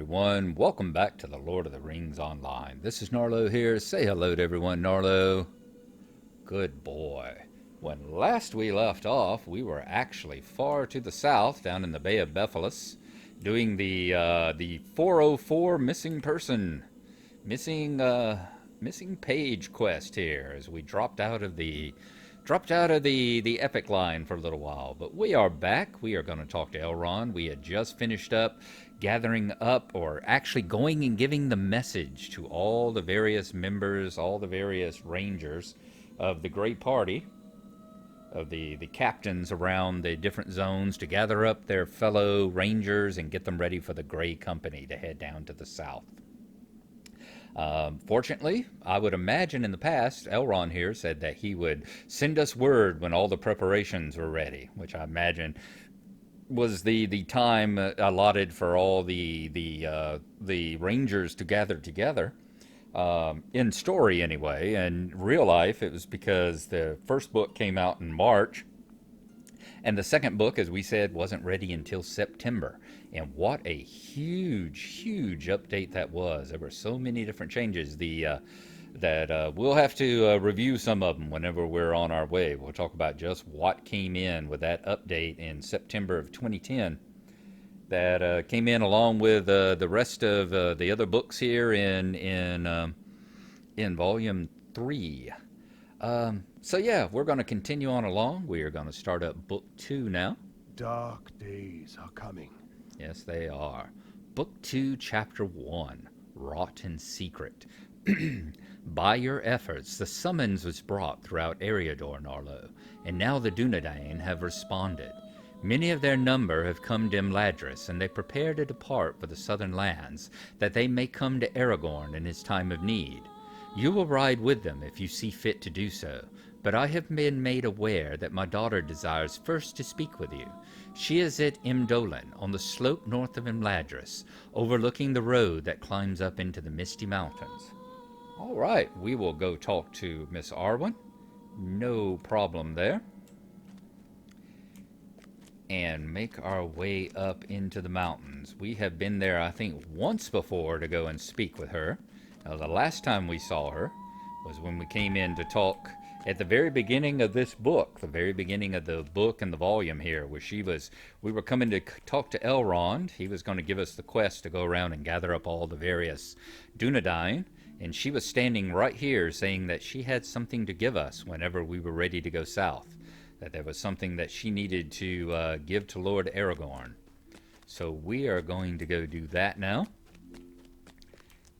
everyone. Welcome back to the Lord of the Rings Online. This is Gnarlo here. Say hello to everyone, Gnarlo. Good boy. When last we left off, we were actually far to the south, down in the Bay of Bephalis, doing the 404 missing page quest here, as we dropped out of the epic line for a little while. But we are back. We are going to talk to Elrond. We had just finished up gathering up, or actually going and giving the message to all the various members, all the various rangers of the Grey Party, of the captains around the different zones, to gather up their fellow rangers and get them ready for the Grey Company to head down to the south. Fortunately, I would imagine in the past, Elrond here said that he would send us word when all the preparations were ready, which I imagine was the time allotted for all the rangers to gather together. In story, anyway. In real life, it was because the first book came out in March, and the second book, as we said, wasn't ready until September. And what a huge update that was. There were so many different changes that we'll have to review some of them whenever we're on our way. We'll talk about just what came in with that update in September of 2010 that came in along with the rest of the other books here in Volume 3. So yeah, we're going to continue on along. We are going to start up Book 2 now. Dark days are coming. Yes, they are. Book 2, Chapter 1, Wrought in Secret. By your efforts, the summons was brought throughout Eriador, Gnarlo, and now the Dunedain have responded. Many of their number have come to Imladris, and they prepare to depart for the southern lands, that they may come to Aragorn in his time of need. You will ride with them if you see fit to do so, but I have been made aware that my daughter desires first to speak with you. She is at Imdolan, on the slope north of Imladris, overlooking the road that climbs up into the Misty Mountains. All right, we will go talk to Miss Arwen. No problem there. And make our way up into the mountains. We have been there, I think, once before to go and speak with her. Now, the last time we saw her was when we came in to talk at the very beginning of this book, the very beginning of the book and the volume here, where we were coming to talk to Elrond. He was going to give us the quest to go around and gather up all the various Dunedain. And she was standing right here saying that she had something to give us whenever we were ready to go south. That there was something that she needed to give to Lord Aragorn. So we are going to go do that now.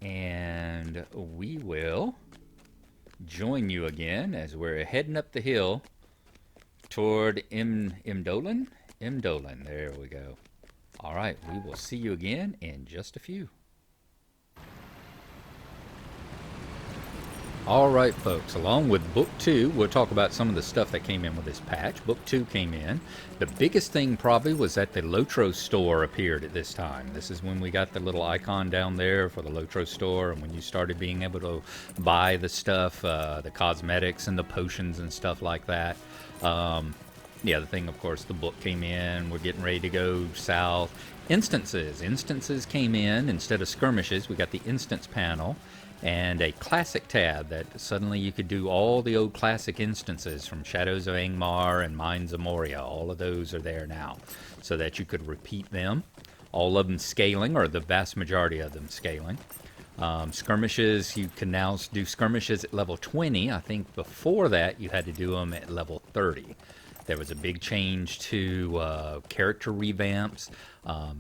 And we will join you again as we're heading up the hill toward Imdolan? Imdolan, there we go. All right, we will see you again in just a few. All right, folks, along with Book 2, we'll talk about some of the stuff that came in with this patch. Book 2 came in. The biggest thing probably was that the LOTRO store appeared at this time. This is when we got the little icon down there for the LOTRO store, and when you started being able to buy the stuff, the cosmetics and the potions and stuff like that. The other thing, of course, the book came in. We're getting ready to go south. Instances came in. Instead of skirmishes, we got the instance panel. And a classic tab that suddenly you could do all the old classic instances from Shadows of Angmar and Mines of Moria. All of those are there now, so that you could repeat them. All of them scaling, or the vast majority of them scaling. Skirmishes, you can now do skirmishes at level 20. I think before that you had to do them at level 30. There was a big change to character revamps.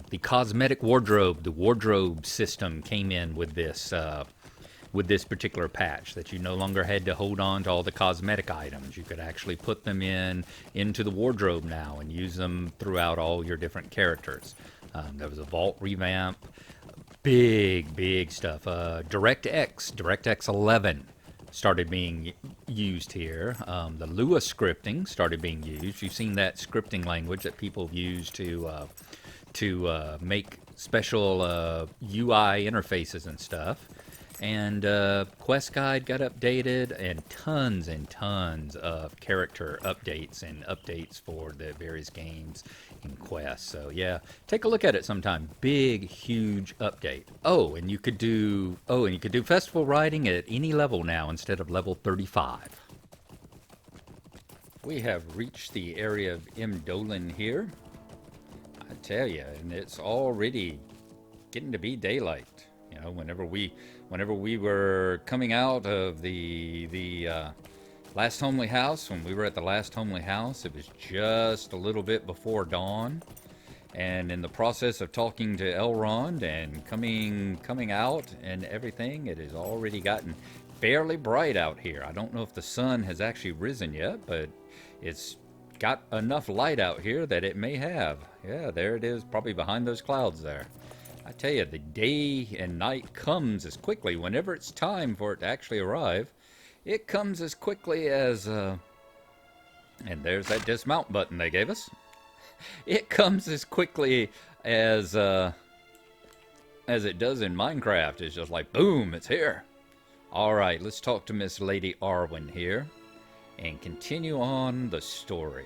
The cosmetic wardrobe, the wardrobe system came in with this particular patch, that you no longer had to hold on to all the cosmetic items. You could actually put them into the wardrobe now and use them throughout all your different characters. There was a vault revamp, big stuff. DirectX 11 started being used here. The Lua scripting started being used. You've seen that scripting language that people use to make special UI interfaces and stuff. And quest guide got updated, and tons of character updates and updates for the various games and quests. So yeah, take a look at it sometime. Big, huge update. And you could do festival riding at any level now instead of level 35. We have reached the area of Imdolan here. I tell you, and it's already getting to be daylight. You know, whenever we were coming out of the last homely house, when we were at the last homely house, it was just a little bit before dawn. And in the process of talking to Elrond and coming out and everything, it has already gotten fairly bright out here. I don't know if the sun has actually risen yet, but it's got enough light out here that it may have. Yeah, there it is, probably behind those clouds there. I tell you, the day and night comes as quickly whenever it's time for it to actually arrive. It comes as quickly as, and there's that dismount button they gave us. It comes as quickly as it does in Minecraft. It's just like, boom, it's here. All right, let's talk to Miss Lady Arwen here and continue on the story.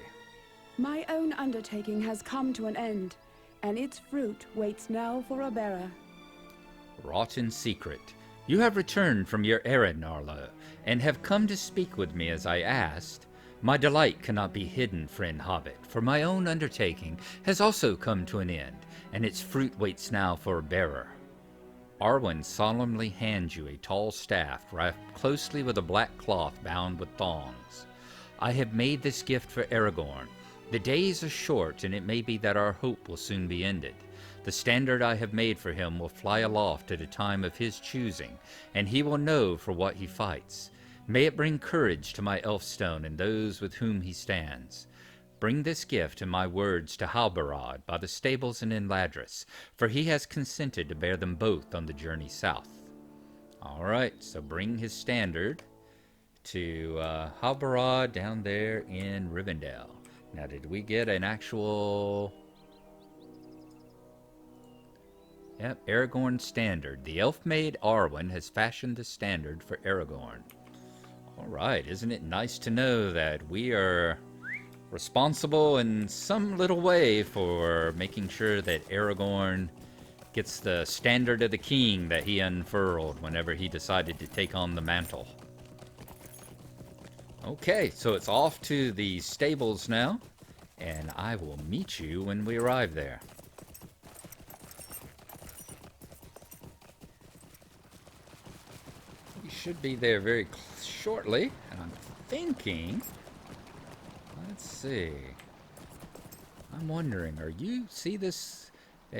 My own undertaking has come to an end, and its fruit waits now for a bearer. Wrought in secret, you have returned from your errand, Gnarlo, and have come to speak with me as I asked. My delight cannot be hidden, friend Hobbit, for my own undertaking has also come to an end, and its fruit waits now for a bearer. Arwen solemnly hands you a tall staff wrapped closely with a black cloth bound with thongs. I have made this gift for Aragorn. The days are short, and it may be that our hope will soon be ended. The standard I have made for him will fly aloft at a time of his choosing, and he will know for what he fights. May it bring courage to my Elfstone and those with whom he stands. Bring this gift and my words to Halbarad by the stables and in Ladris, for he has consented to bear them both on the journey south. All right, so bring his standard to Halbarad down there in Rivendell. Now, did we get an actual... Yep, Aragorn standard. The elf-maid Arwen has fashioned the standard for Aragorn. All right, isn't it nice to know that we are responsible in some little way for making sure that Aragorn gets the standard of the king that he unfurled whenever he decided to take on the mantle. Okay, so it's off to the stables now, and I will meet you when we arrive there. We should be there very shortly, and I'm thinking... Let's see. I'm wondering, are you... See this...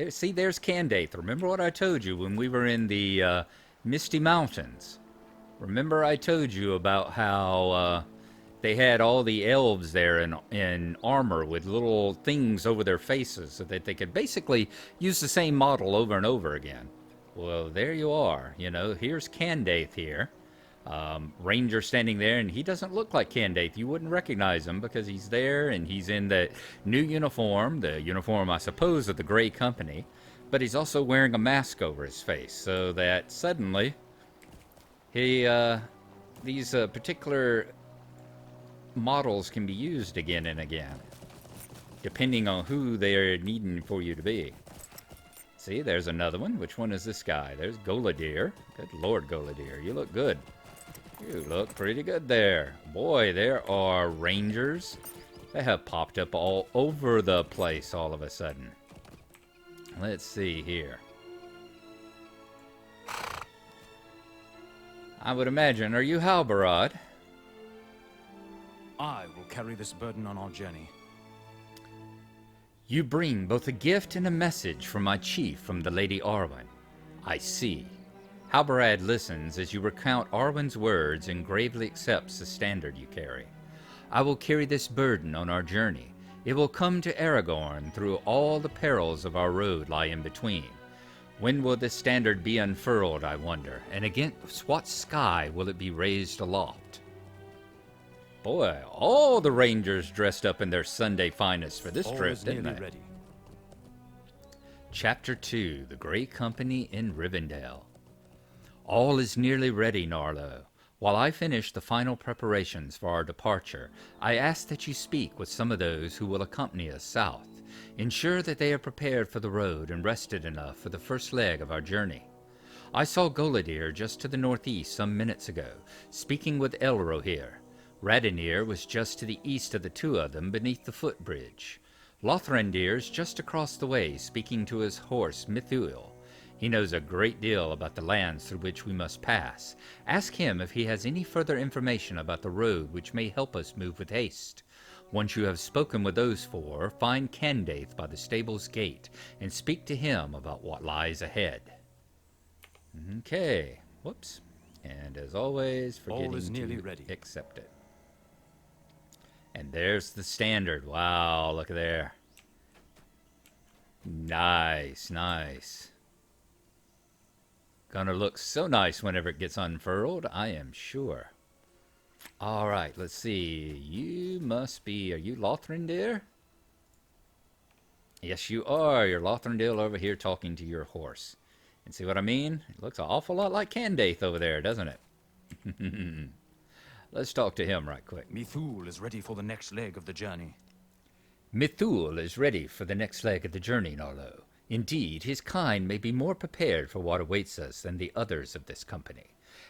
See, there's Candaith. Remember what I told you when we were in the Misty Mountains? Remember I told you about how they had all the elves there in armor with little things over their faces so that they could basically use the same model over and over again. Well, there you are. You know, here's Candaith here. Ranger standing there, and he doesn't look like Candaith. You wouldn't recognize him because he's there and he's in the new uniform, the uniform, I suppose, of the Grey Company. But he's also wearing a mask over his face so that suddenly... these particular models can be used again and again, depending on who they're needing for you to be. See, there's another one. Which one is this guy? There's Goladir. Good Lord, Goladir, you look good. You look pretty good there. Boy, there are rangers that have popped up all over the place all of a sudden. Let's see here. I would imagine, are you Halbarad? I will carry this burden on our journey. You bring both a gift and a message from my chief, from the Lady Arwen. I see. Halbarad listens as you recount Arwen's words and gravely accepts the standard you carry. I will carry this burden on our journey. It will come to Aragorn through all the perils of our road lie in between. When will this standard be unfurled, I wonder, and against what sky will it be raised aloft? Boy, all the rangers dressed up in their Sunday finest for this trip, didn't they? Ready. Chapter 2, The Grey Company in Rivendell. All is nearly ready, Gnarlo. While I finish the final preparations for our departure, I ask that you speak with some of those who will accompany us south. Ensure that they are prepared for the road and rested enough for the first leg of our journey. I saw Golidir just to the northeast some minutes ago, speaking with Elrohir. Radinir was just to the east of the two of them beneath the footbridge. Lothrandir's just across the way, speaking to his horse Mithuil. He knows a great deal about the lands through which we must pass. Ask him if he has any further information about the road which may help us move with haste. Once you have spoken with those four, find Candaith by the stable's gate and speak to him about what lies ahead. Okay. Whoops. And as always, forgetting All is nearly to ready. accept it. And there's the standard. Wow, look at there. Nice, nice. Gonna look so nice whenever it gets unfurled, I am sure. All right, let's see. You must be, are you Lothrandir? Yes, you are. You're Lothrandir over here talking to your horse. And see what I mean? It looks an awful lot like Candaith over there, doesn't it? Let's talk to him right quick. Mithul is ready for the next leg of the journey. Mithul is ready for the next leg of the journey, Gnarlo. Indeed, his kind may be more prepared for what awaits us than the others of this company.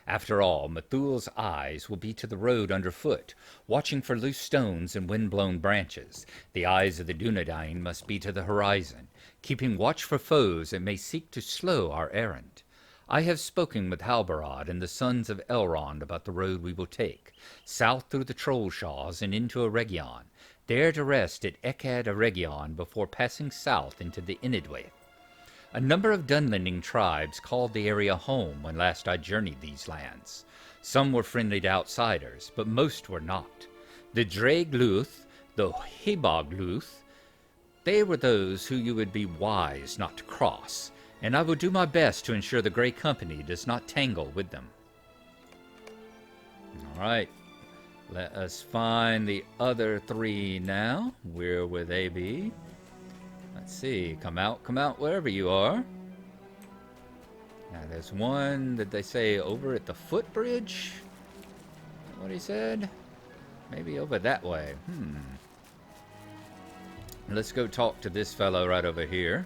After all, Mithul's eyes will be to the road underfoot, watching for loose stones and wind-blown branches. The eyes of the Dunedain must be to the horizon, keeping watch for foes that may seek to slow our errand. I have spoken with Halbarad and the sons of Elrond about the road we will take, south through the Trollshaws and into Eregion, there to rest at Ekad Eregion before passing south into the Inidwaith. A number of Dunlending tribes called the area home when last I journeyed these lands. Some were friendly to outsiders, but most were not. The Draegluth, the Hebogluth, they were those who you would be wise not to cross, and I will do my best to ensure the Grey Company does not tangle with them. All right, let us find the other three now. Where will they be? Let's see. Come out, wherever you are. Now, there's one, did they say over at the footbridge? Is that what he said? Maybe over that way. Let's go talk to this fellow right over here.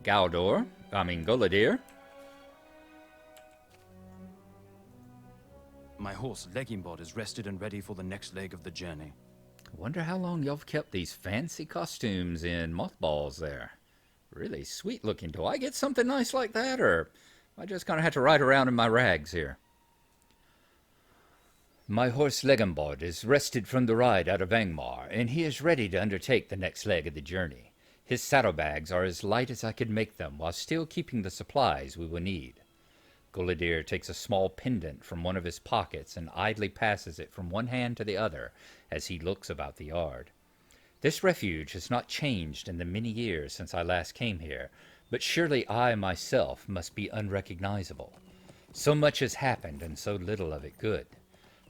Golidir. My horse, Legimbod, is rested and ready for the next leg of the journey. I wonder how long y'all have kept these fancy costumes in mothballs there. Really sweet looking. Do I get something nice like that, or I just kind of have to ride around in my rags here? My horse Legimbod is rested from the ride out of Angmar, and he is ready to undertake the next leg of the journey. His saddlebags are as light as I could make them, while still keeping the supplies we will need. Golidir takes a small pendant from one of his pockets and idly passes it from one hand to the other as he looks about the yard. This refuge has not changed in the many years since I last came here, but surely I myself must be unrecognizable. So much has happened and so little of it good.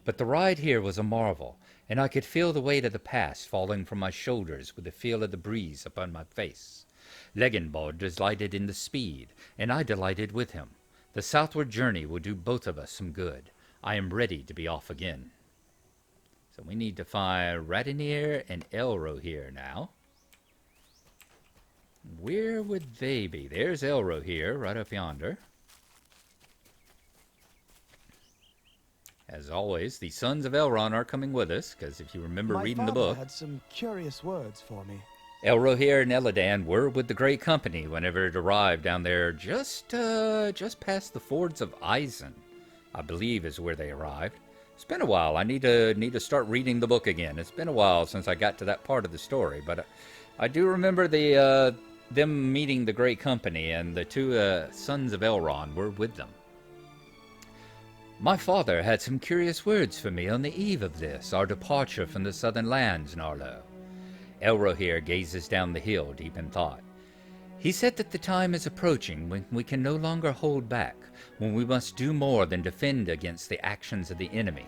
But the ride here was a marvel, and I could feel the weight of the past falling from my shoulders with the feel of the breeze upon my face. Legimbod delighted in the speed, and I delighted with him. The southward journey will do both of us some good. I am ready to be off again. So we need to find Radinir and Elrohir now. Where would they be? There's Elrohir, right up yonder. As always, the sons of Elrond are coming with us, because if you remember reading the book, had some curious words for me. Elrohir and Elladan were with the Grey Company whenever it arrived down there just past the fords of Isen, I believe is where they arrived. It's been a while. I need to start reading the book again. It's been a while since I got to that part of the story, but I do remember them meeting the Grey Company, and the two sons of Elrond were with them. My father had some curious words for me on the eve of this, our departure from the southern lands, Gnarlo. Elrohir gazes down the hill, deep in thought. He said that the time is approaching when we can no longer hold back, when we must do more than defend against the actions of the enemy.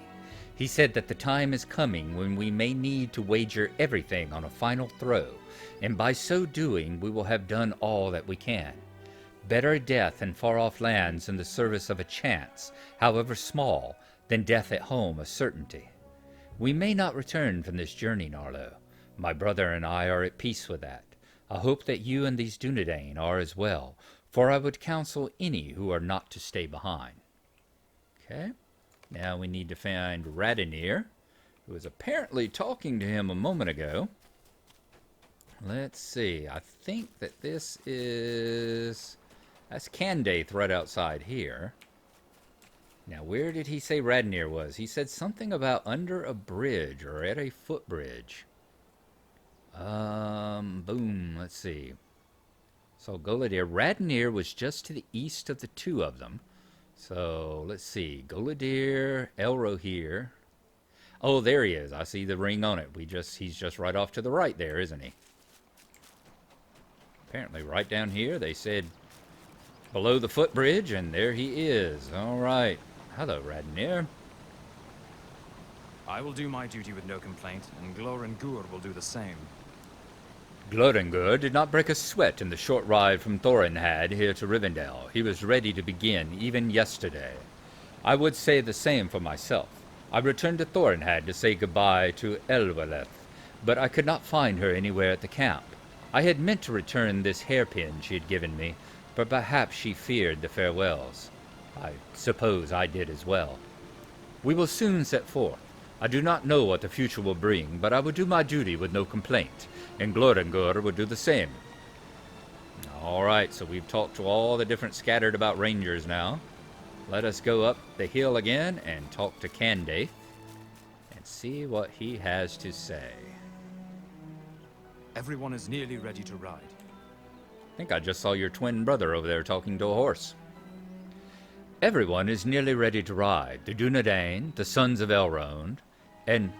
He said that the time is coming when we may need to wager everything on a final throw, and by so doing we will have done all that we can. Better death in far-off lands in the service of a chance, however small, than death at home a certainty. We may not return from this journey, Gnarlo. My brother and I are at peace with that. I hope that you and these Dunedain are as well, for I would counsel any who are not to stay behind. Okay, now we need to find Radinir, who was apparently talking to him a moment ago. Let's see, I think that this is... That's Candaith right outside here. Now, where did he say Radinir was? He said something about under a bridge or at a footbridge. Boom, let's see. So, Golidir. Radinir was just to the east of the two of them. So, let's see. Golidir, Elro here. Oh, there he is. I see the ring on it. He's just right off to the right there, isn't he? Apparently, right down here, they said below the footbridge, and there he is. All right. Hello, Radinir. I will do my duty with no complaint, and Glorrengur will do the same. Glorrengur did not break a sweat in the short ride from Thorinhad here to Rivendell. He was ready to begin even yesterday. I would say the same for myself. I returned to Thorinhad to say goodbye to Elweleth, but I could not find her anywhere at the camp. I had meant to return this hairpin she had given me, but perhaps she feared the farewells. I suppose I did as well. We will soon set forth. I do not know what the future will bring, but I will do my duty with no complaint, and Glorrengur will do the same. All right, so we've talked to all the different scattered about rangers now. Let us go up the hill again and talk to Candaith and see what he has to say. Everyone is nearly ready to ride. I think I just saw your twin brother over there talking to a horse. Everyone is nearly ready to ride. The Dunedain, the sons of Elrond, and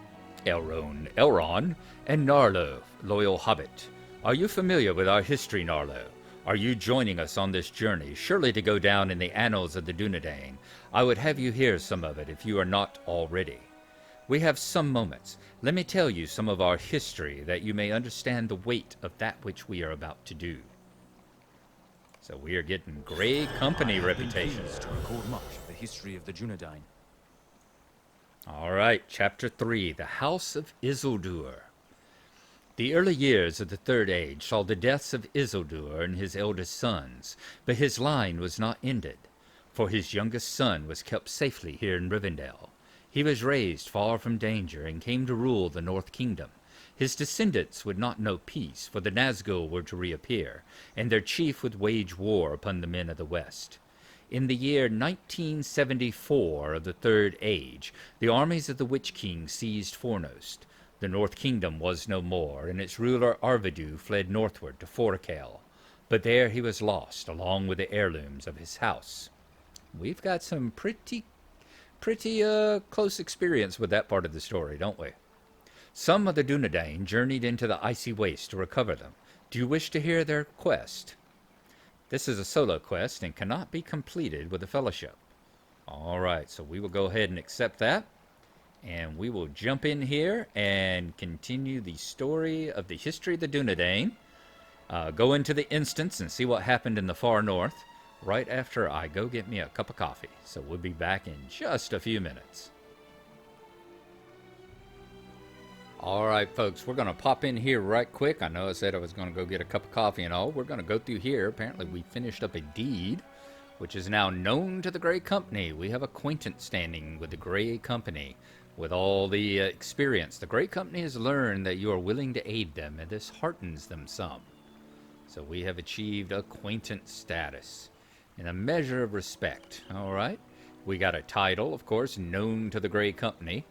Elrond, and Gnarlo, loyal hobbit. Are you familiar with our history, Gnarlo? Are you joining us on this journey, surely to go down in the annals of the Dunedain? I would have you hear some of it if you are not already. We have some moments. Let me tell you some of our history, that you may understand the weight of that which we are about to do. So we are getting Grey Company reputation. To record much of the history of the Dunedain. All right, Chapter 3, The House of Isildur. The early years of the Third Age saw the deaths of Isildur and his eldest sons, but his line was not ended, for his youngest son was kept safely here in Rivendell. He was raised far from danger and came to rule the North Kingdom. His descendants would not know peace, for the Nazgul were to reappear, and their chief would wage war upon the men of the West. In the year 1974 of the Third Age, the armies of the Witch King seized Fornost. The North Kingdom was no more, and its ruler Arvidu fled northward to Forcale. But there he was lost, along with the heirlooms of his house. We've got some pretty close experience with that part of the story, don't we? Some of the Dunedain journeyed into the icy waste to recover them. Do you wish to hear their quest? This is a solo quest and cannot be completed with a fellowship. All right, so we will go ahead and accept that. And we will jump in here and continue the story of the history of the Dunedain. Go into the instance and see what happened in the far north right after I go get me a cup of coffee. So we'll be back in just a few minutes. All right, folks, we're going to pop in here right quick. I know I said I was going to go get a cup of coffee and all. We're going to go through here. Apparently, we finished up a deed, which is now known to the Grey Company. We have acquaintance standing with the Grey Company with all the experience. The Grey Company has learned that you are willing to aid them, and this heartens them some. So we have achieved acquaintance status and a measure of respect. All right. We got a title, of course, known to the Grey Company.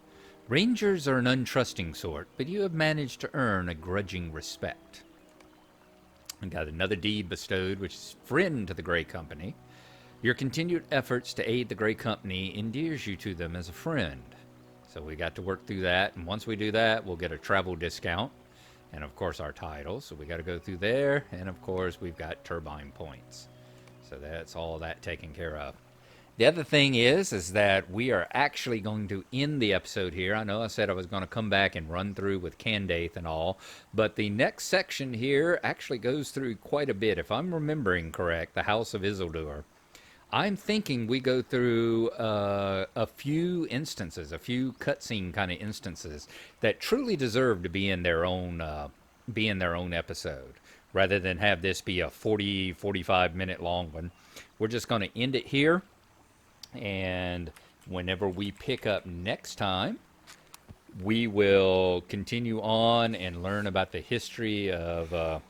Rangers are an untrusting sort, but you have managed to earn a grudging respect. We got another deed bestowed, which is friend to the Grey Company. Your continued efforts to aid the Grey Company endears you to them as a friend. So we got to work through that, and once we do that, we'll get a travel discount, and of course our title. So we got to go through there, and of course we've got turbine points. So that's all that taken care of. The other thing is that we are actually going to end the episode here. I know I said I was going to come back and run through with Candaith and all, but the next section here actually goes through quite a bit. If I'm remembering correct, the House of Isildur. I'm thinking we go through a few instances, a few cutscene kind of instances that truly deserve to be in their own episode, rather than have this be a 45 minute long one. We're just going to end it here, and whenever we pick up next time, we will continue on and learn about the history of the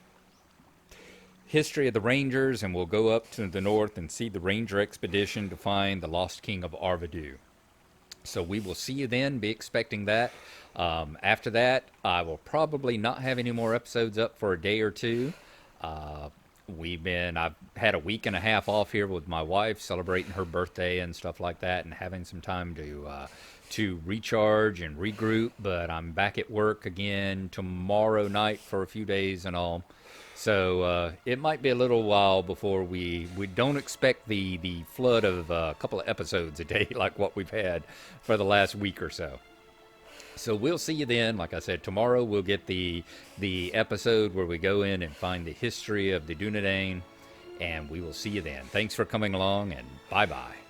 Rangers, and we'll go up to the north and see the Ranger expedition to find the lost king of Arvidu. So we will see you then. Be expecting that. After that, I will probably not have any more episodes up for a day or two. I've had a week and a half off here with my wife, celebrating her birthday and stuff like that, and having some time to recharge and regroup. But I'm back at work again tomorrow night for a few days and all. So it might be a little while before we don't expect the flood of a couple of episodes a day like what we've had for the last week or so. So we'll see you then. Like I said, tomorrow we'll get the episode where we go in and find the history of the Dunedain, and we will see you then. Thanks for coming along, and bye-bye.